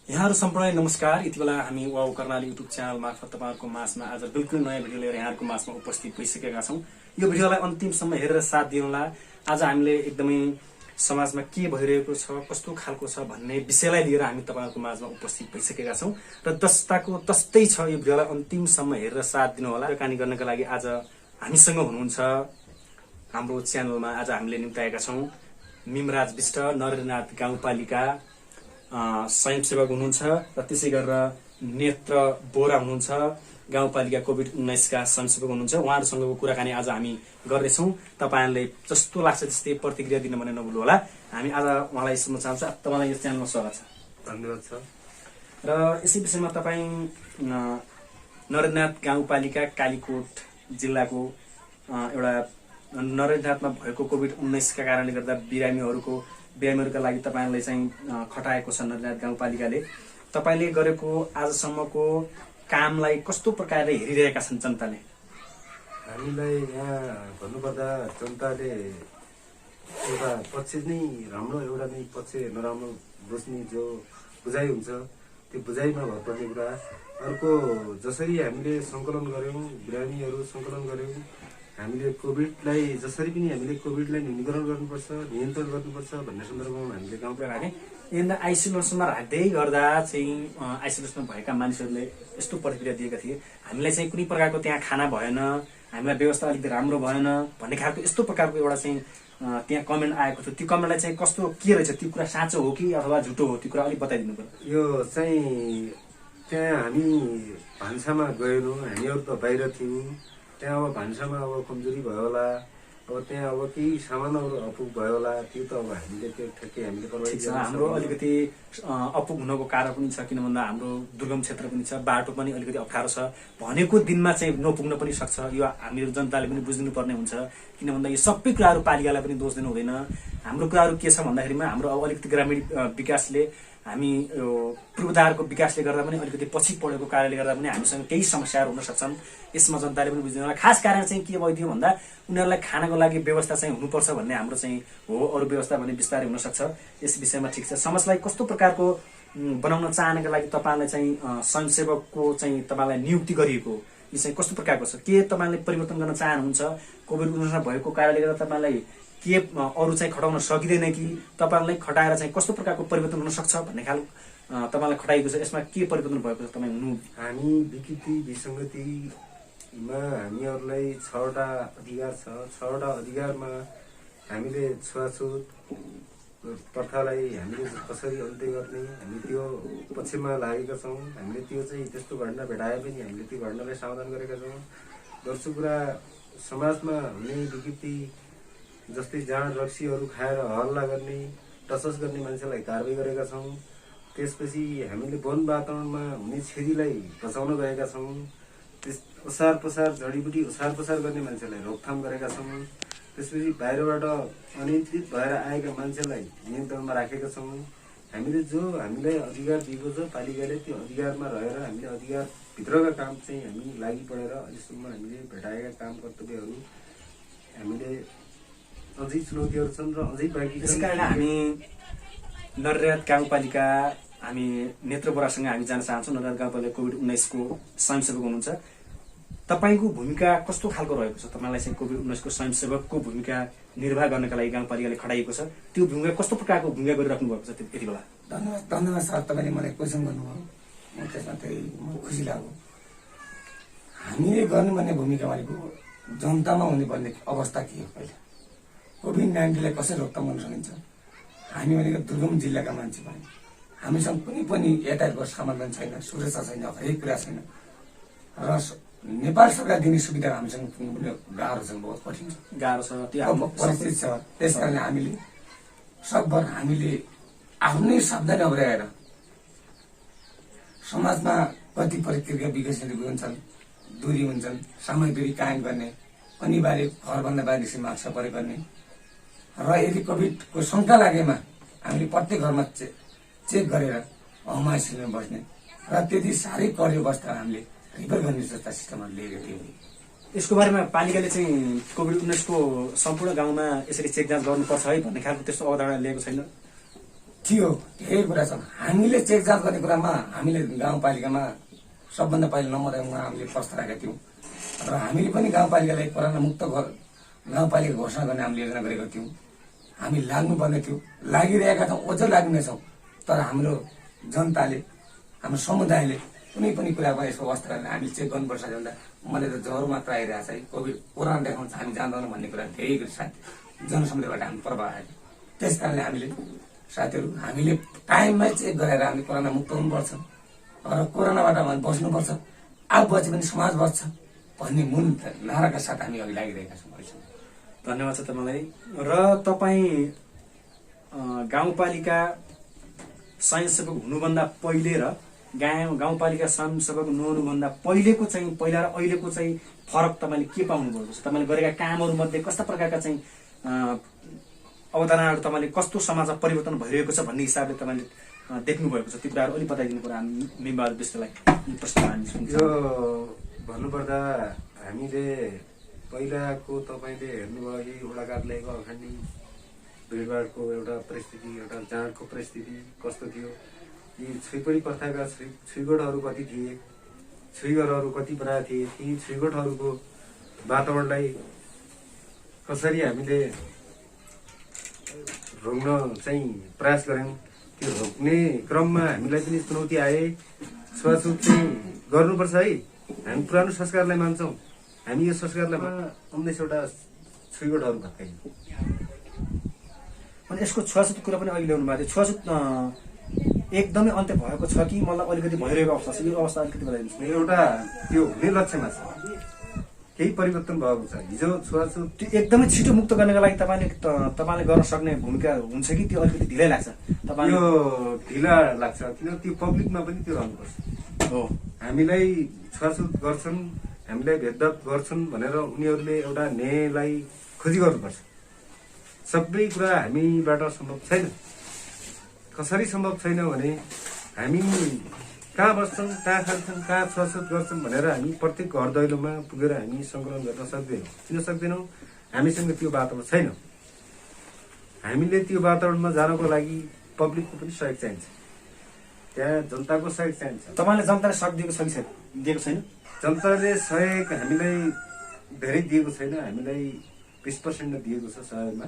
यहाँहरु सम्पूर्णलाई नमस्कार। यति बेला हामी वाउ कर्णाली युट्युब च्यानल मार्फत तपाईहरुको माझमा आज बिल्कुल नयाँ भिडियो लिएर यहाँहरुको माझमा उपस्थित भइसकेका छौं। यो भिडियोलाई अन्तिमसम्म हेरेर साथ दिनुहोला। आज हामीले एकदमै समाजमा के भइरहेको छ, कस्तो खालको छ भन्ने विषयलाई लिएर हामी तपाईहरुको माझमा उपस्थित भइसकेका छौं र जस्ताको तस्तै छ। यो भिडियोलाई अन्तिमसम्म हेरेर साथ दिनुहोला। कुराकानी गर्नका लागि आज हामीसँग हुनुहुन्छ हाम्रो च्यानलमा आज हामीले निम्ताएका छौं मिमराज विष्ट, नरेन्द्रनाथ गाउँपालिका स्वयंसेवक हुनुहुन्छ र त्यसै गरेर नेत्र बोरा हुनुहुन्छ, गाउँपालिका कोभिड-19 का स्वयंसेवक हुनुहुन्छ। उहाँहरुसँगको कुराकानी आज हामी गर्दैछौं। तपाईहरुले जस्तो लाग्छ त्यस्तै प्रतिक्रिया दिन भने नभुल्नु होला। हामी आज उहाँलाई सोध्न चाहन्छौँ, तपाईलाई यो च्यानलमा स्वागत छ। धन्यवाद छ। र यसै विषयमा तपाई नरेन्द्रनाथ गाउँपालिका कालीकोट जिल्लाको एउटा नरेन्द्रनाथमा भएको कोभिड-19 का कारणले गर्दा बिरामीहरूका लागि तपाईहरुले चाहिँ खटाएको छ नरेन्द्रनाथ गाउँपालिकाले। तपाईले गरेको आजसम्मको कामलाई कस्तो प्रकारले हेरिरहेका छन् जनताले? हामीलाई यहाँ भन्नुपर्दा जनताले एउटा पक्ष नै राम्रो, एउटा नै पक्ष नराम्रो बुझ्ने जो बुझाइ हुन्छ त्यो बुझाइमा भर पर्ने कुरा। अर्को जसरी हामीले संकलन गर्यौं, बिरामीहरू संकलन गर्यौं, हामीले कोभिडलाई जसरी पनि हामीले कोभिडलाई न्यूनीकरण गर्नुपर्छ, नियन्त्रण गर्नुपर्छ भन्ने सन्दर्भमा हामीले गाउँमा राखे। यिनलाई आइसोलेसनमा राख्दै गर्दा चाहिँ आइसोलेसनमा भएका मानिसहरूले यस्तो प्रतिक्रिया दिएका थिए, हामीलाई चाहिँ कुनै प्रकारको त्यहाँ खाना भएन, हामीलाई व्यवस्था अलिकति राम्रो भएन भन्ने खालको यस्तो प्रकारको एउटा चाहिँ त्यहाँ कमेन्ट आएको थियो। त्यो कमेन्टलाई चाहिँ कस्तो के रहेछ, त्यो कुरा साँचो हो कि अथवा झुटो हो, त्यो कुरा अलिक बताइदिनु पर्यो। यो चाहिँ त्यहाँ हामी भान्सामा गएनौँ, हामीहरू त बाहिर थियौँ। त्यहाँ अब भान्सामा अब कमजोरी भयो होला, अब त्यहाँ अब केही सामानहरू अपुग भयो होला, त्यो त अब हामीले त्यो ठ्याक्कै हामीले हाम्रो अलिकति अपुग हुनको कारण पनि छ, किन भन्दा हाम्रो दुर्गम क्षेत्र पनि छ, बाटो पनि अलिकति अप्ठ्यारो छ, भनेको दिनमा चाहिँ नपुग्न पनि सक्छ। यो हामीहरू जनताले पनि बुझ्नु पर्ने हुन्छ। किन भन्दा यो सबै कुराहरू पालिकालाई पनि दोष दिनु हुँदैन। हाम्रो कुराहरू के छ भन्दाखेरिमा हाम्रो अब अलिकति ग्रामीण विकासले, हामी पूर्वाधारको विकासले गर्दा पनि अलिकति पछि पढेको कारणले गर्दा पनि हामीसँग केही समस्याहरू हुन सक्छन्। यसमा जनताले पनि बुझ्दैन। खास कारण चाहिँ के भइदियो भन्दा उनीहरूलाई खानको लागि व्यवस्था चाहिँ हुनुपर्छ भन्ने हाम्रो चाहिँ हो। अरू व्यवस्था भने बिस्तारै हुन सक्छ। यस विषयमा ठिक छ। समाजलाई कस्तो प्रकारको बनाउन चाहनको लागि तपाईलाई चाहिँ स्वयंसेवकको चाहिँ तपाईलाई नियुक्ति गरिएको यो चाहिँ कस्तो प्रकारको छ? के तपाईले परिवर्तन गर्न चाहनुहुन्छ? कोभिड-19 भएको कारणले गर्दा तपाईलाई के अरू चाहिँ खटाउन सकिँदैन कि तपाईलाई खटाएर चाहिँ कस्तो प्रकारको परिवर्तन हुन सक्छ भन्ने खालको तपाईलाई खटाइएको छ? यसमा के परिवर्तन भएको छ तपाईँ हुनु? हामी विकृति विसङ्गतिमा हामीहरूलाई 6वटा अधिकार छ। 6वटा अधिकारमा हामीले छुवाछुत प्रथालाई हामीले कसरी अन्त्य गर्ने, हामी त्यो पक्षमा लागेका छौँ। हामीले त्यो चाहिँ त्यस्तो घटना भेटाए पनि हामीले त्यो घटनालाई समाधान गरेका छौँ। दोस्रो कुरा, समाजमा हुने विकृति जस्तै जाँड रक्सीहरू खाएर हल्ला गर्ने, टसस गर्ने मान्छेलाई कारवाही गरेका छौँ। त्यसपछि हामीले वन वातावरणमा हुने क्षतिलाई बचाउन गएका छौँ। त्यस ओसार पसार जडीबुटी ओसार पसार गर्ने मान्छेलाई रोकथाम गरेका छौँ। त्यसपछि बाहिरबाट अनियन्त्रित भएर आएका मान्छेलाई नियन्त्रणमा राखेका छौँ। हामीले जो हामीलाई अधिकार दिएको छ पालिकाले, त्यो अधिकारमा रहेर हामीले अधिकारभित्रका काम चाहिँ हामी लागि पढेर अहिलेसम्म हामीले भेटाएका काम कर्तव्यहरू हामीले अझै चुनौतीहरू छन् र अझै बाँकी। त्यसै कारण हामी नरेन्द्रनाथ गाउँपालिका हामी नेत्र बोरासँग हामी जान चाहन्छौँ। नरेन्द्रनाथ गाउँपालिका कोभिड-19 को स्वयंसेवक हुनुहुन्छ। तपाईको भूमिका कस्तो खालको रहेको छ? तपाईलाई चाहिँ कोभिड-19 को स्वयंसेवकको भूमिका निर्वाह गर्नका लागि गाउँपालिकाले खटाइएको छ। त्यो भूमिका कस्तो प्रकारको भूमिका गरिराख्नु भएको छ त्यति बेला? धन्यवाद सर, तपाईँले मलाई क्वेसन गर्नुभयो। म त्यसमा चाहिँ खुसी लाग्यो। हामीले गर्नुपर्ने भूमिका भनेको जनतामा हुनुपर्ने अवस्था के हो? पहिला कोभिड-19लाई कसरी रोकथाम गर्न सकिन्छ? हामी भनेको दुर्गम जिल्लाका मान्छे भने हामीसँग कुनै पनि यातायातको समाधान छैन, सुरक्षा छैन, हरेक कुरा छैन र नेपाल सरकार दिने सुविधा हामीसँग पुग्नु गाह्रो छ, बहुत कठिन छ, गाह्रो छ, त्यो परिस्थिति छ। त्यसकारण हामीले सकभर हामीले आफ्नै शब्द नभएर समाजमा कति प्रक्रिया विकसित हुन्छन्, दूरी हुन्छन्, सामूहिक दूरी कायम गर्ने, अनिवार्य घरभन्दा बाहिर मास्क प्रयोग गर्ने र यदि कोभिडको शङ्का लागेमा हामीले प्रत्येक घरमा चेक गरेर होम आइसोलेसनमा बस्ने र त्यति साह्रै कड्यो अवस्था हामीले रिफर गर्ने जस्ता सिस्टमहरू लिएको थियौँ। यसको बारेमा पालिकाले चाहिँ कोभिड-19 को सम्पूर्ण गाउँमा यसरी चेक जाँच गर्नुपर्छ है भन्ने खालको त्यस्तो अवधारणा लिएको छैन? थियो धेरै कुरा छन्। हामीले चेकजाँच गर्ने कुरामा हामीले गाउँपालिकामा सबभन्दा पहिला नम्बर 1 मा हामीले प्रस्ताव राखेका थियौँ र हामीले पनि गाउँपालिकालाई कोरोना मुक्त गाउँपालिका घोषणा गर्ने हामीले योजना गरेका थियौँ। हामी लाग्नुपर्ने थियो, लागिरहेका छौँ, अझ लाग्नेछौँ। तर हाम्रो जनताले, हाम्रो समुदायले कुनै पनि कुरामा यसको अवस्था गरेर हामीले चेक गर्नुपर्छ भन्दा मलाई त ज्वरो मात्र आइरहेछ है, कोरोना देखाउँछ हामी जान्दैनौँ भन्ने कुरा धेरै जनसमुदायबाट हामी प्रभाव आयो। त्यस कारणले हामीले साथीहरू हामीले टाइममै चेक गरेर हामी कोरोना मुक्त हुनुपर्छ र कोरोनाबाट हामी बस्नुपर्छ। आफू बचे पनि समाज बच्छ भन्ने मूल नाराका साथ हामी अघि लागिरहेका छौँ। धन्यवाद छ तपाईँलाई। र तपाईँ गाउँपालिका स्वयंसेवक हुनुभन्दा पहिले र गाउँपालिका स्वयंसेवक नहुनुभन्दा पहिलेको चाहिँ पहिला र अहिलेको चाहिँ फरक तपाईँले के पाउनु भएको छ? तपाईँले गरेका कामहरूमध्ये कस्ता प्रकारका चाहिँ अवधारणाहरू तपाईँले कस्तो समाजमा परिवर्तन भइरहेको छ भन्ने हिसाबले तपाईँले देख्नु भएको छ, त्यो कुराहरू अलिक बताइदिनु पर्यो हामी मेम्बरहरू विषयलाई प्रश्न हामी सुन्छौँ। यो भन्नुपर्दा हामीले पहिलाको तपाईँले हेर्नुभयो कि वडा कार्यालयको अखण्डी भिडभाडको एउटा परिस्थिति, एउटा जाँडको परिस्थिति कस्तो थियो, यी छुइपडी प्रथाका छुइगोठहरू कति थिए, छुइगरहरू कति बनाएका थिए, ती छुइगोठहरूको वातावरणलाई कसरी हामीले रोक्न चाहिँ प्रयास गऱ्यौँ। त्यो रोक्ने क्रममा हामीलाई पनि चुनौती आए। छुवाछुत चाहिँ गर्नुपर्छ है, हामी पुरानो संस्कारलाई मान्छौँ। हामी यो संस्कारलाई 19वटा छुइगोठहरू भत्कायौँ। अनि यसको छुवाछुत कुरा पनि अहिले ल्याउनु भएको थियो। छुवाछुत एकदमै अन्त्य भएको छ कि मलाई अलिकति भइरहेको अवस्था छ? यो अवस्था अलिकति बताइदिनुहोस् न। एउटा त्यो हुने लक्ष्यमा छ, केही परिवर्तन भएको छ। हिजो छुवाछुत त्यो एकदमै छिटो मुक्त गर्नको लागि तपाईँले गर्न सक्ने भूमिका हुन्छ कि त्यो अलिकति ढिलै लाग्छ? यो ढिला लाग्छ, किन त्यो पब्लिकमा पनि त्यो रहनुपर्छ। हो, हामीलाई छुवाछुत गर्छन्, हामीलाई भेदभाव गर्छन् भनेर उनीहरूले एउटा न्यायलाई खोजी गर्नुपर्छ। सबै कुरा हामीबाट सम्भव छैन। कसरी सम्भव छैन भने हामी कहाँ बस्छौँ, कहाँ खान्छौँ, कहाँ छुवाछुत गर्छौँ भनेर हामी प्रत्येक घर दैलोमा पुगेर हामी सङ्कलन गर्न सक्दैनौँ। किन सक्दैनौँ? हामीसँग त्यो वातावरण छैन। हामीले त्यो वातावरणमा जानको लागि पब्लिकको पनि सहयोग चाहिन्छ, त्यहाँ जनताको सहयोग चाहिन्छ। तपाईँले जनताले सहयोग दिएको छ कि दिएको छैन? जनताले सहयोग हामीलाई धेरै दिएको छैन। हामीलाई 20% दिएको छ सहयोगमा,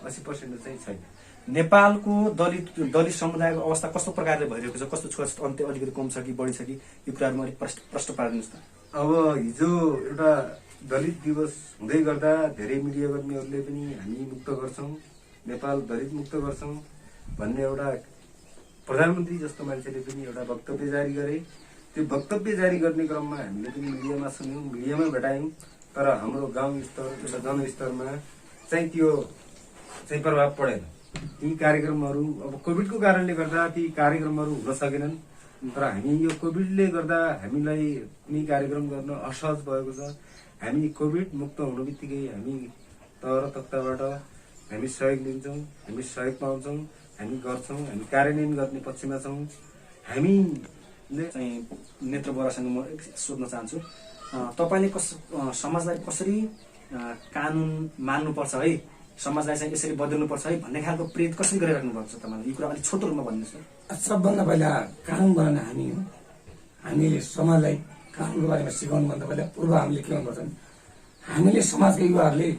80% चाहिँ छैन। नेपालको दलित समुदायको अवस्था कस्तो प्रकारले भइरहेको छ? कस्तो छुवाछुत अन्त्य अलिकति कम छ कि बढी छ कि? यो कुराहरूमा अलिक प्रश्न पारिदिनुहोस् त। अब हिजो एउटा दलित दिवस हुँदै गर्दा धेरै मिडियाकर्मीहरूले पनि हामी मुक्त गर्छौँ, नेपाल दलित मुक्त गर्छौँ भन्ने एउटा प्रधानमन्त्री जस्तो मान्छेले पनि एउटा वक्तव्य जारी गरे। त्यो वक्तव्य जारी गर्ने क्रममा हामीले पनि मिडियामा सुन्यौँ, मिडियामा भेटायौँ। तर हाम्रो गाउँ स्तर, एउटा जनस्तरमा चाहिँ त्यो चाहिँ प्रभाव परेन। ती कार्यक्रमहरू अब कोभिडको कारणले गर्दा ती कार्यक्रमहरू हुन सकेनन्। तर हामी यो कोभिडले गर्दा हामीलाई कुनै कार्यक्रम गर्न असहज भएको छ। हामी कोभिड मुक्त हुनु बित्तिकै हामी तहर तख्ताबाट हामी सहयोग लिन्छौँ, हामी सहयोग पाउँछौँ, हामी गर्छौँ, हामी कार्यान्वयन गर्ने पक्षमा छौँ। हामीले चाहिँ नेत्र बोरासँग म सोध्न चाहन्छु, तपाईँले समाजलाई कसरी कानुन मान्नुपर्छ है, समाजलाई चाहिँ यसरी बदल्नुपर्छ है भन्ने खालको प्रेरित कसरी गरिराख्नु भएको छ तपाईँले? यो कुरा अलिक छोटो रूपमा भन्नुहोस् न। सबभन्दा पहिला कानुन बनाउन हामीले समाजलाई कानुनको बारेमा सिकाउनु भन्दा पहिला पूर्व हामीले के गर्नुपर्छ भने हामीले समाजका युवाहरूले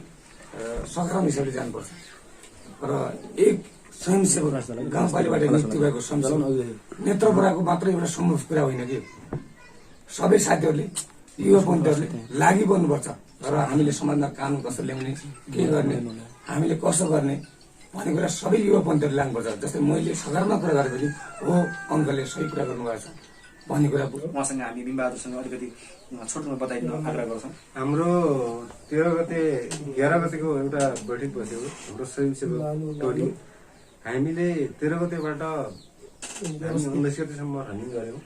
सकारात्मक हिसाबले जानुपर्छ र एक स्वयंसेवक गाउँपालिकाबाट नियुक्ति भएको नेत्र बोराको मात्र एउटा सम्भव कुरा होइन कि सबै साथीहरूले युवापन्थीहरूले लागि बन्नुपर्छ र हामीले समाजमा कानुन कसरी ल्याउने, के गर्ने, हामीले कसो गर्ने भन्ने कुरा सबै युवापन्थीहरूले लाग्नुपर्छ। जस्तै मैले सकारात्मक कुरा गरेपछि हो अङ्कलले सही कुरा गर्नुभएको छ भन्ने कुरा उहाँसँग हामी बिम्बहादुरसँग अलिकति छोटोमा बताइदिनु आग्रह गर्छौँ। हाम्रो 13 गते 11 गतेको एउटा बैठक बस्यो हाम्रो स्वयंसेवक टोली। हामीले 13 गतेबाट 19 गतेसम्म रनिङ गऱ्यौँ।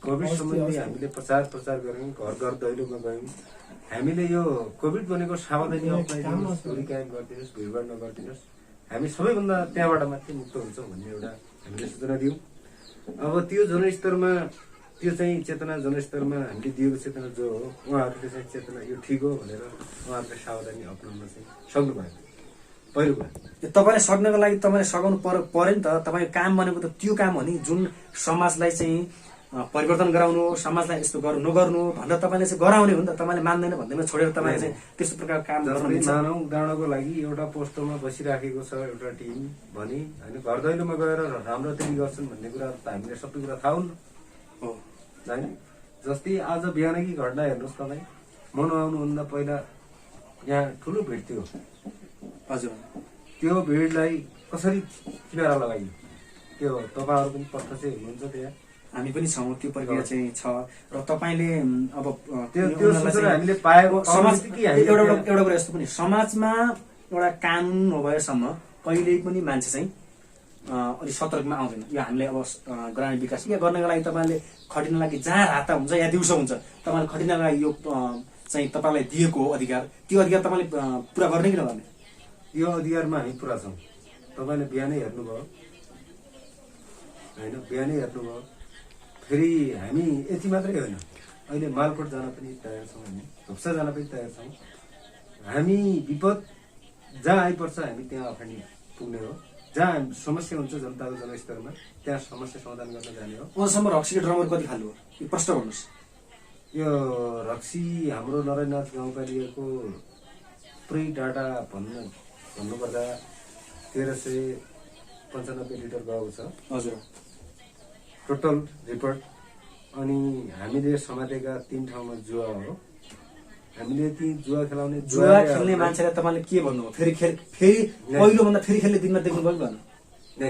कोभिड सम्बन्धी हामीले प्रचार गऱ्यौँ, घर घर दैलोमा गयौँ। हामीले यो कोभिड भनेको सावधानी अप्नाइदिनुहोस्, दूरी कायम गरिदिनुहोस्, भिडभाड नगरिदिनुहोस्, हामी सबैभन्दा त्यहाँबाट मात्रै मुक्त हुन्छौँ भन्ने एउटा हामीले सूचना दियौँ। अब त्यो जनस्तरमा त्यो चाहिँ चेतना जनस्तरमा हामीले दिएको चेतना जो हो, उहाँहरूले चाहिँ चेतना यो ठिक हो भनेर उहाँहरूले सावधानी अप्नाउन चाहिँ सक्नु भयो। पहिलो कुरा तपाईँले सक्नको लागि तपाईँले सघाउनु पर्यो नि त। तपाईँको काम भनेको त त्यो काम हो नि जुन समाजलाई चाहिँ परिवर्तन गराउनु, समाजलाई यस्तो गर्नु नगर्नु भनेर तपाईँले चाहिँ गराउने हो नि त। तपाईँले मान्दैन भन्दैमा छोडेर तपाईँले चाहिँ त्यस्तो प्रकारको काम गर्न मिल्छ? मानौ उदाहरणको लागि एउटा पोस्टमा बसिराखेको छ एउटा टिम भने होइन, घर दैलोमा गएर राम्रोखेरि गर्छन् भन्ने कुरा त हामीले सबै कुरा थाहा हुन्न हो होइन। जस्तै आज बिहानकै घटना हेर्नुहोस् तपाईँ, म नआउनुभन्दा पहिला यहाँ ठुलो भिड थियो। हजुर, त्यो भिडलाई कसरी किनारा लगाइयो त्यो तपाईँहरू पनि प्रत्यक्ष हेर्नुहुन्छ त्यहाँ। हामी पनि छौँ, त्यो प्रक्रिया चाहिँ छ। र तपाईँले अब त्यो सूचना हामीले पाएको समाज कि हामी एउटा कुरा यस्तो पनि, समाजमा एउटा कानुन नभएसम्म कहिल्यै पनि मान्छे चाहिँ अलिक सतर्कमा आउँदैन। यो हामीले अब ग्रामीण विकास या गर्नको लागि तपाईँले खटिन लागि जहाँ राता हुन्छ या दिउँसो हुन्छ, तपाईँले खटिन लागि यो चाहिँ तपाईँलाई दिएको अधिकार, त्यो अधिकार तपाईँले पुरा गर्ने कि नगर्ने? यो अधिकारमा हामी पुरा छौँ। तपाईँले बिहानै हेर्नुभयो होइन, बिहानै हेर्नुभयो। फेरि हामी यति मात्रै होइन, अहिले मालकोट जान पनि तयार छौँ, हामी धुप्सा जान पनि तयार छौँ। हामी विपद जहाँ आइपर्छ हामी त्यहाँ अगाडि पुग्ने हो। जहाँ समस्या हुन्छ जनताको जनस्तरमा त्यहाँ समस्या समाधान गर्न जाने हो। अझसम्म रक्सीको ड्रमर कति खाल्नु हो यो प्रश्न गर्नुहोस्। यो रक्सी हाम्रो नरायणनाथ गाउँपालिकाको पुरै डाटा भन्नुपर्दा 1395 लिटर गएको छ हजुर, टोटल रिपोर्ट। अनि हामीले समातेका 3 ठाउँमा जुवा हो। हामीले ती जुवा खेलाउने जुवा खेल्ने मान्छेलाई तपाईँले के भन्नुभयो? फेरि पहिलोभन्दा फेरि खेल्ने दिनमा देख्नुभयो कि भएन?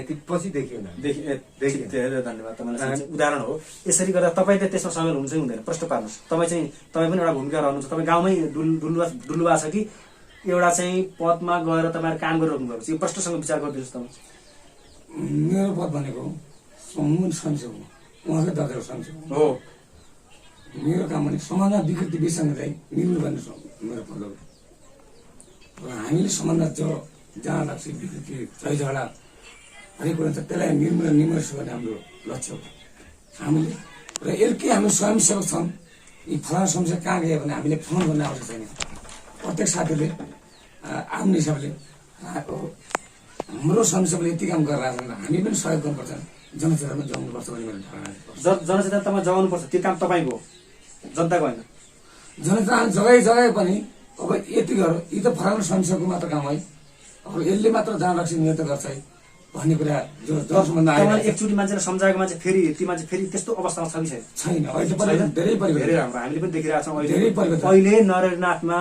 ती पछि देखिएन। धेरै धन्यवाद तपाईँलाई। उदाहरण हो। यसरी गर्दा तपाईँ त त्यसमा सामेल हुन्छ कि हुँदैन? प्रश्न पार्नुहोस्। तपाईँ पनि एउटा भूमिका रहनुहुन्छ। तपाईँ गाउँमै डुल्नु भएको छ कि एउटा चाहिँ पदमा गएर तपाईँहरू काम गरिरहनु भएको छ? यो प्रश्नसँग विचार गरिदिनुहोस् तपाईँ। मेरो पद भनेको समूह संसद हो, उहाँकै दर्जाको संसद हो। मेरो काम भने समाजमा विकृति विसङ्गतिलाई मिल्नु भन्ने मेरो पद हो। र हामीले समाजमा जहाँ लाग्छ विकृति झैझगडा हरेक कुरा छ त्यसलाई निर्मूल गर्ने हाम्रो लक्ष्य हो हामीले। र एकै हामी स्वयंसेवक छौँ। यी फलाना समस्या कहाँ गयो भने हामीले फोन गर्ने आवश्यक छैन। प्रत्येक साथीले आफ्नो हिसाबले हाम्रो संसदले यति काम गरिरहेको छ, हामी पनि सहयोग गर्नुपर्छ, जनचेतनामा जगाउनुपर्छ भन्ने मेरो धारणा छ। जनचेतना तपाईँ जगाउनुपर्छ, त्यो काम तपाईँको हो, जनताको होइन। जनचेतना जगाए पनि अब यति गर यी त फलानु संसदको मात्र काम है, अब यसले मात्र जान रक्सी नियन्त्रण गर्छ है भन्ने कुरा जसम्म आयो। एकचोटि मान्छेलाई सम्झाएको मान्छे फेरि ती मान्छे फेरि त्यस्तो अवस्थामा छ कि छैन? अहिले परिवर्तन धेरै धेरै राम्रो हामीले पनि देखिरहेको छौँ। धेरै परिवर्तन। अहिले नरनाथमा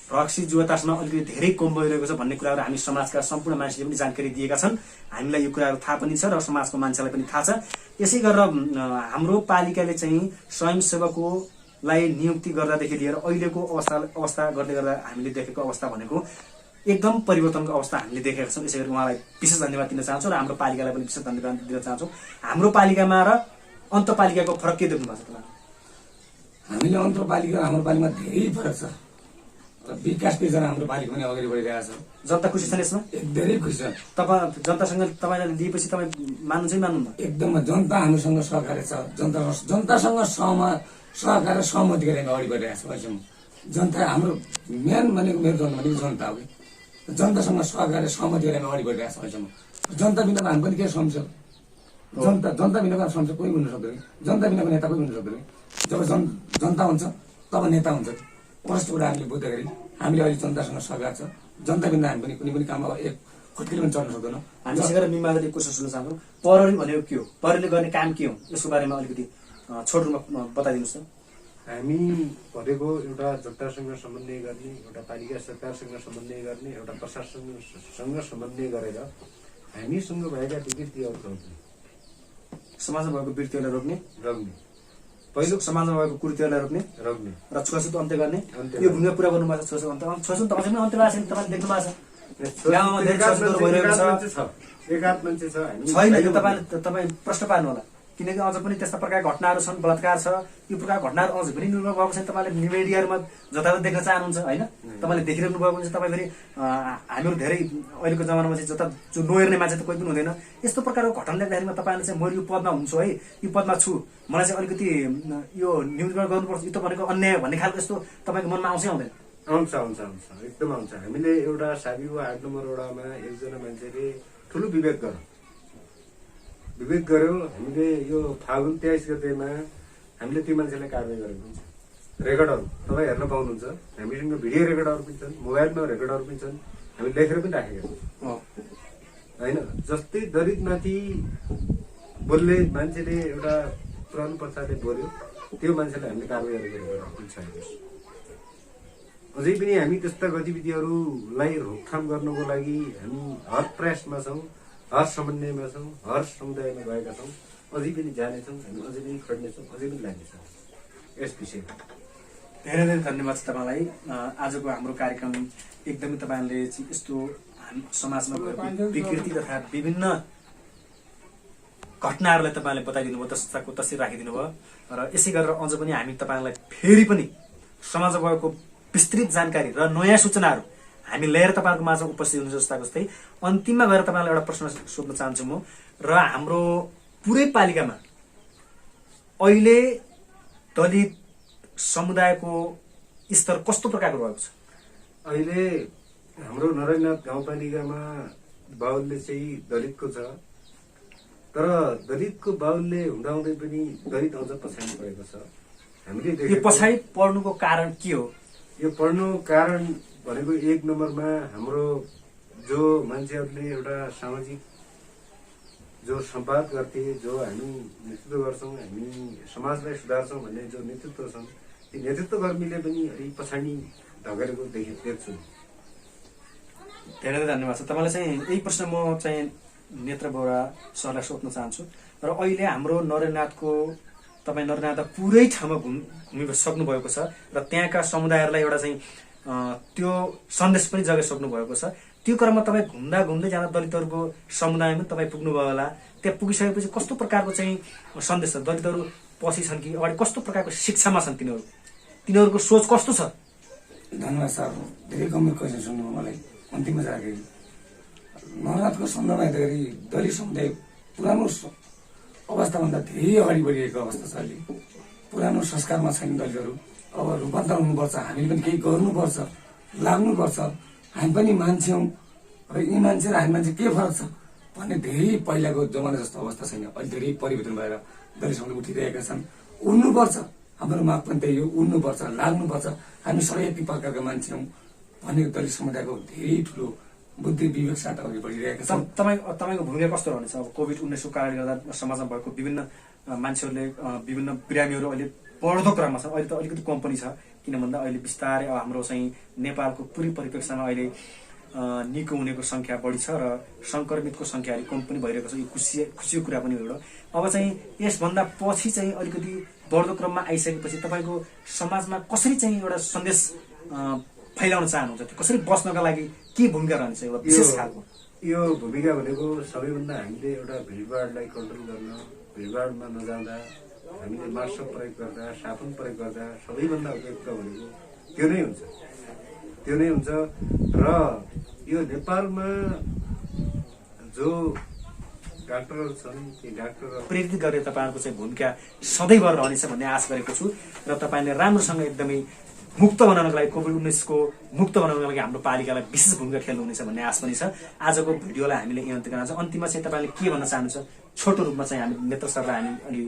रक्सी जुवातासमा अलिकति धेरै कम भइरहेको छ भन्ने कुराहरू हामी समाजका सम्पूर्ण मान्छेले पनि जानकारी दिएका छन्। हामीलाई यो कुराहरू थाहा पनि छ र समाजको मान्छेलाई पनि थाहा छ। यसै गरेर हाम्रो पालिकाले चाहिँ स्वयंसेवकलाई नियुक्ति गर्दादेखि लिएर अहिलेको अवस्था गर्दै गर्दा हामीले देखेको अवस्था भनेको एकदम परिवर्तनको अवस्था हामीले देखेका छौँ। यसै गरी उहाँलाई विशेष धन्यवाद दिन चाहन्छौँ र हाम्रो पालिकालाई पनि विशेष धन्यवाद दिन चाहन्छौँ। हाम्रो पालिकामा र अन्तपालिकाको फरक के देख्नु भएको छ तपाईँ? हामीले अन्तपालिका हाम्रो पालिकामा धेरै फरक छ र विकासको जरा हाम्रो पालिका पनि अगाडि बढिरहेको छ। जनता खुसी छन् यसमा? धेरै खुसी छ। तपाईँ जनतासँग तपाईँलाई लिएपछि तपाईँ मान्नुहुन्छ कि मान्नुहुन्न? एकदम जनता हामीसँग सहकार्य छ। जनतासँग सहकार्य सहमति गरेर अगाडि बढिरहेको छ। अहिलेसम्म जनता हाम्रो मेन भनेको मेरो जनता भनेको जनता हो कि जनतासँग सहकार्य सहमति गरेर अगाडि बढिरहेको छ। अहिलेसम्म जनता बिना हामी पनि के सम्झौँ? जनता बिनाको सम्झ कोही हुन सक्दैन, जनता बिनाको नेता कोही हुन सक्दैन। जब जनता हुन्छ तब नेता हुन्छ। फर्स्ट कुरा हामीले बुझ्दा गरी हामीले अहिले जनतासँग सहकार छ। जनता बिना हामी पनि कुनै पनि काममा एक खुट्किलो पनि चल्न सक्दैनौँ। हामी यसै मिमाले एक क्वेसन सुन्न चाहन्छौँ। प्रहरी भनेको के हो? प्रहरीले गर्ने काम के हो? यसको बारेमा अलिकति छोटो रूपमा बताइदिनुहोस् त। हामी भनेको एउटा जनतासँग समन्वय गर्ने, एउटा पालिका सरकारसँग समन्वय गर्ने, एउटा प्रशासनसँग समन्वय गरेर हामीसँग भएका विकृतिहरू रोक्ने, समाजमा भएको वृत्तिहरूलाई रोक्ने पहिलो समाजमा भएको कुरीतिहरूलाई रोक्ने र छुवाछुत अन्त्य गर्ने। यो भूमिका पुरा गर्नुभएको छ। छुवाछुत त अझै पनि अन्त्य भएको छैन, तपाईँले देख्नु भएको छ। गाउँमा धेरै छुवाछुतहरू भइरहेको छ। एकाध मान्छे छ छैन, यो तपाईँ प्रश्न पार्नु होला। किनकि अझ पनि त्यस्ता प्रकारका घटनाहरू छन्, बलात्कार छ। यो प्रकारका घटनाहरू अझै पनि निर्भर भएको छैन। तपाईँले मिडियाहरूमा जताततै देख्न चाहनुहुन्छ होइन? तपाईँले देखिरहनु भएको हुन्छ। तपाईँ फेरि हामीहरू धेरै अहिलेको जमानामा चाहिँ जता जो नहेर्ने मान्छे त कोही पनि हुँदैन। यस्तो प्रकारको घटना देख्दाखेरिमा तपाईँले चाहिँ म यो पदमा हुन्छु है, यो पदमा छु, मलाई चाहिँ अलिकति यो न्यूनीकरण गर्नुपर्छ, यो त भनेको अन्याय भन्ने खालको यस्तो तपाईँको मनमा आउँछै आउँदैन? आउँछ आउँछ आउँछ एकदम आउँछ। हामीले एउटा साबी वार्ड नम्बर वडामा एकजना मान्छेले ठुलो विवेक गर्यो। हामीले यो फागुन 23 गतेमा हामीले त्यो मान्छेलाई कारवाही गरेको हुन्छ। रेकर्डहरू तपाईँ हेर्न पाउनुहुन्छ। हामीसँग भिडियो रेकर्डहरू पनि छन्, मोबाइलमा रेकर्डहरू पनि छन्, हामी लेखेर पनि राखेका छौँ होइन। जस्तै दलितमाथि बोल्ने मान्छेले एउटा पुरानो प्रचारले बोल्यो, त्यो मान्छेलाई हामीले कारवाही गरेको पनि छ। अझै पनि हामी त्यस्ता गतिविधिहरूलाई रोकथाम गर्नको लागि हामी हर प्रयासमा छौँ, हर समन्वयमा छौँ, हर समुदायमा गएका छौँ, अझै पनि जानेछौँ, हामी अझै पनि खट्नेछौँ, अझै पनि लाग्नेछौँ यस विषयमा। धेरै धेरै धन्यवाद छ तपाईँलाई। आजको हाम्रो कार्यक्रम एकदमै तपाईँले यस्तो समाजमा भएको विकृति तथा विभिन्न घटनाहरूलाई तपाईँले बताइदिनु भयो, तस्ताको तस्विर राखिदिनु भयो र यसै गरेर अझ पनि हामी तपाईँलाई फेरि पनि समाजमा भएको विस्तृत जानकारी र नयाँ सूचनाहरू हामी लिएर तपाईँहरूको माझ उपस्थित हुनुहुन्छ जस्ता जस्तै। अन्तिममा गएर तपाईँलाई एउटा प्रश्न सोध्न चाहन्छु म, र हाम्रो पुरै पालिकामा अहिले दलित समुदायको स्तर कस्तो प्रकारको रहेको छ? अहिले हाम्रो नरैनाथ गाउँपालिकामा बाहुल्य चाहिँ दलितको छ, तर दलितको बाहुल्य हुँदाहुँदै पनि दलित अझ पछाडि परेको छ। हामीले यो पछाडि पर्नुको कारण के हो? यो पढ्नु कारण भनेको एक नम्बरमा हाम्रो जो मान्छेहरूले एउटा सामाजिक जो सम्वाद गर्थे, जो हामी नेतृत्व गर्छौँ, हामी समाजलाई सुधार्छौँ भन्ने जो नेतृत्व छन्, ती नेतृत्वकर्मीले पनि अलिक पछाडि धकेलेको देख्छु। धेरै धेरै धन्यवाद छ तपाईँलाई। चाहिँ यही प्रश्न म चाहिँ नेत्र बोरा सरलाई सोध्न चाहन्छु। र अहिले हाम्रो नरनाथको तपाईँ नरनाथ पुरै ठाउँमा घुमिसक्नु भएको छ र त्यहाँका समुदायहरूलाई एउटा चाहिँ त्यो सन्देश पनि जगाइसक्नु भएको छ। त्यो क्रममा तपाईँ घुम्दा घुम्दै जाँदा दलितहरूको समुदायमा तपाईँ पुग्नुभयो होला। त्यहाँ पुगिसकेपछि कस्तो प्रकारको चाहिँ सन्देश छ? दलितहरू पछि छन् कि अगाडि कस्तो प्रकारको शिक्षामा छन् तिनीहरूको सोच कस्तो छ? धन्यवाद सर, धेरै गम्भीर क्वेसन सुन्नुभयो मलाई। अन्तिममा जाँदाखेरि नवरात्रको सन्दर्भमा हेर्दाखेरि दलित समुदाय पुरानो अवस्थाभन्दा धेरै अगाडि बढिरहेको अवस्था छ। अहिले पुरानो संस्कारमा छैन दलितहरू। अब रूपान्तर हुनुपर्छ, हामीले पनि केही गर्नुपर्छ, लाग्नुपर्छ। हामी पनि मान्छे हौँ र यी मान्छे र हामी मान्छे के फरक छ भन्ने धेरै पहिलाको जमाना जस्तो अवस्था छैन। अहिले धेरै परिवर्तन भएर दलित समुदाय उठिरहेका छन्। उड्नुपर्छ, हाम्रो माग पनि त्यही हो, उड्नुपर्छ, लाग्नुपर्छ। हामी सबै यति प्रकारका मान्छे हौँ भन्ने दलित समुदायको धेरै ठुलो बुद्धि विवेक साथ अगाडि बढिरहेका छन्। तपाईँको भूमिका कस्तो रहनेछ? अब कोभिड-19 कारणले गर्दा समाजमा भएको विभिन्न मान्छेहरूले विभिन्न बिरामीहरू अहिले बढ्दो क्रममा छ। अहिले त अलिकति कम पनि छ, किन भन्दा अहिले बिस्तारै हाम्रो चाहिँ नेपालको पुरै परिप्रेक्ष्यमा अहिले निको हुनेको संख्या बढी छ र संक्रमितको संख्या अलिक कम पनि भइरहेको छ। यो खुसीको कुरा पनि हो एउटा। अब चाहिँ यसभन्दा पछि चाहिँ अलिकति बढ्दो क्रममा आइसकेपछि तपाईँको समाजमा कसरी चाहिँ एउटा सन्देश फैलाउन चाहनुहुन्छ? त्यो कसरी बस्नका लागि के भूमिका रहन्छ एउटा विशेष खालको? यो भूमिका भनेको सबैभन्दा हामीले एउटा भिडभाडलाई कन्ट्रोल गर्न, भिडभाडमा नजाँदा हामीले मास्क प्रयोग गर्दा, साबुन प्रयोग गर्दा सबैभन्दा उपयुक्त भनेको त्यो नै हुन्छ। र यो नेपालमा जो डाक्टरहरू छन् ती डाक्टरहरू प्रेरित गरेर तपाईँहरूको चाहिँ भूमिका सधैँभर रहनेछ भन्ने आशा गरेको छु र तपाईँले राम्रोसँग एकदमै मुक्त बनाउनको लागि, कोभिड-19 को मुक्त बनाउनको लागि हाम्रो पालिकालाई विशेष भूमिका खेल्नुहुनेछ भन्ने आश पनि छ। आजको भिडियोलाई हामीले यहाँ अन्त्य गर्न चाहन्छौँ। अन्तिममा चाहिँ तपाईँले के भन्न चाहनुहुन्छ? छोटो रूपमा चाहिँ हामी नेत्र सरलाई हामी अलि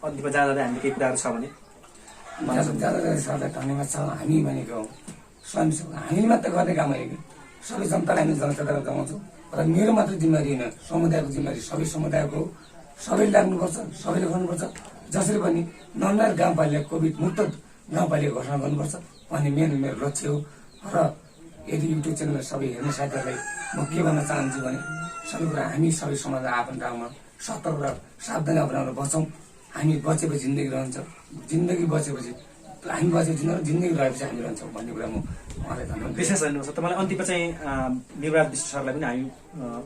अन्तिममा जाँदा हामीले केही कुराहरू छ भने जाँदा सरलाई धन्यवाद छ। हामी भनेको स्वयंसेवक, हामीले मात्र गर्ने काम होइन कि सबै जनतालाई हामी जनचेतना जगाउँछौँ र मेरो मात्र जिम्मेवारी होइन, समुदायको जिम्मेवारी। सबै समुदायको सबैले लाग्नुपर्छ, सबैले गर्नुपर्छ। जसरी पनि नरनाथ गाउँपालिका कोभिड मुक्त गाउँपालिका घोषणा गर्नुपर्छ भन्ने मेरो लक्ष्य हो। र यदि युट्युब च्यानल सबै हेर्ने साथीहरूलाई म के भन्न चाहन्छु भने सबै कुरा हामी सबै समाजलाई आफ्नो ठाउँमा सतर्क र सावधानी अपनाएर बचौँ। हामी बचेपछि जिन्दगी रहन्छ, जिन्दगी बचेपछि हामी बचेपछि जिन्दगी रहेपछि हामी रहन्छौँ भन्ने कुरा म उहाँलाई धन्यवाद। विशेष धन्यवाद छ तपाईँलाई। अन्तिममा चाहिँ निर्वाध विश्व सरलाई पनि हामी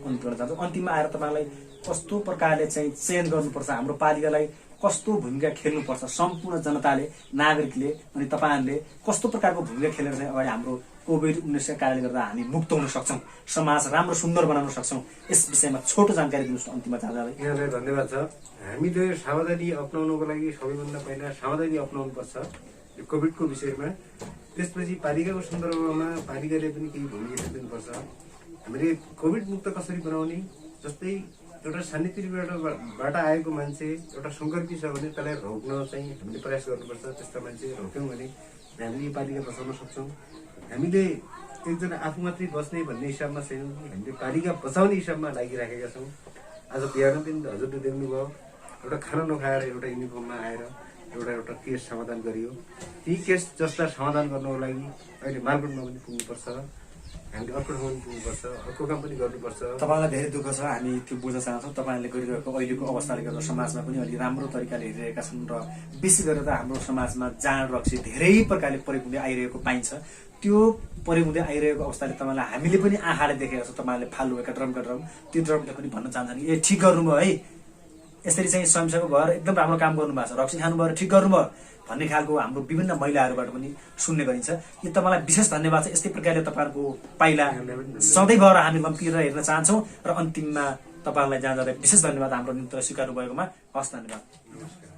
अन्त्य गर्न चाहन्छौँ। अन्तिममा आएर तपाईँलाई कस्तो प्रकारले चाहिँ चयन गर्नुपर्छ, हाम्रो पालिकालाई कस्तो भूमिका खेल्नुपर्छ, सम्पूर्ण जनताले, नागरिकले अनि तपाईँहरूले कस्तो प्रकारको भूमिका खेलेर चाहिँ अगाडि हाम्रो कोभिड-19 का कारणले गर्दा हामी मुक्त हुन सक्छौँ, समाज राम्रो सुन्दर बनाउन सक्छौँ, यस विषयमा छोटो जानकारी दिनुहोस् अन्तिममा जाँदा। यहाँलाई धन्यवाद छ। हामीले सावधानी अपनाउनको लागि सबैभन्दा पहिला सावधानी अपनाउनुपर्छ। यो कोभिडको विषयमा। त्यसपछि पालिकाको सन्दर्भमा पालिकाले पनि केही भूमिका खेलिदिनुपर्छ। हामीले कोभिड मुक्त कसरी बनाउने, जस्तै एउटा सानीतिरबाट आएको मान्छे एउटा सङ्क्रमित छ भने त्यसलाई रोक्न चाहिँ हामीले प्रयास गर्नुपर्छ। त्यस्ता मान्छे रोक्यौँ भने हामीले यो पालिका बचाउन सक्छौँ। हामीले एकजना आफू मात्रै बस्ने भन्ने हिसाबमा छैनौँ कि हामीले पालिका बचाउने हिसाबमा लागिराखेका छौँ। आज बिहान पनि हजुरले देख्नुभयो, एउटा खाना नखाएर एउटा युनिफर्ममा आएर एउटा केस समाधान गरियो। ती केस जस्ता समाधान गर्नको लागि अहिले मालबोटमा पनि पुग्नुपर्छ, हामीले अर्को ठाउँमा पनि पुग्नुपर्छ, अर्को काम पनि गर्नुपर्छ। तपाईँलाई धेरै दुःख छ, हामी त्यो बुझ्न चाहन्छौँ। तपाईँहरूले गरिरहेको अहिलेको अवस्थाले गर्दा समाजमा पनि अलि राम्रो तरिकाले हेरिरहेका छन् र विशेष गरेर त हाम्रो समाजमा जाँड रक्सी धेरै प्रकारले प्रयोग हुँदै आइरहेको पाइन्छ। त्यो प्रयोग हुँदै आइरहेको अवस्थाले तपाईँलाई हामीले पनि आँखाले देखेका छौँ। तपाईँहरूले फाल्नुभएका ड्रमका ड्रम, त्यो ड्रमले पनि भन्न चाहन्छन् ए ठिक गर्नुभयो है, यसरी चाहिँ स्वयंसेवक भएर एकदम राम्रो काम गर्नुभएको छ, रक्सी खानुभयो ठिक गर्नुभयो भन्ने खालको हाम्रो विभिन्न महिलाहरूबाट पनि सुन्ने गरिन्छ। यो तपाईँलाई विशेष धन्यवाद छ। यस्तै प्रकारले तपाईँहरूको पाइला सधैँभर हामी लम्किएर हेर्न चाहन्छौँ र अन्तिममा तपाईँहरूलाई जहाँ जाँदा विशेष धन्यवाद हाम्रो निम्ति स्वीकार भएकोमा। हस्, धन्यवाद। नमस्कार।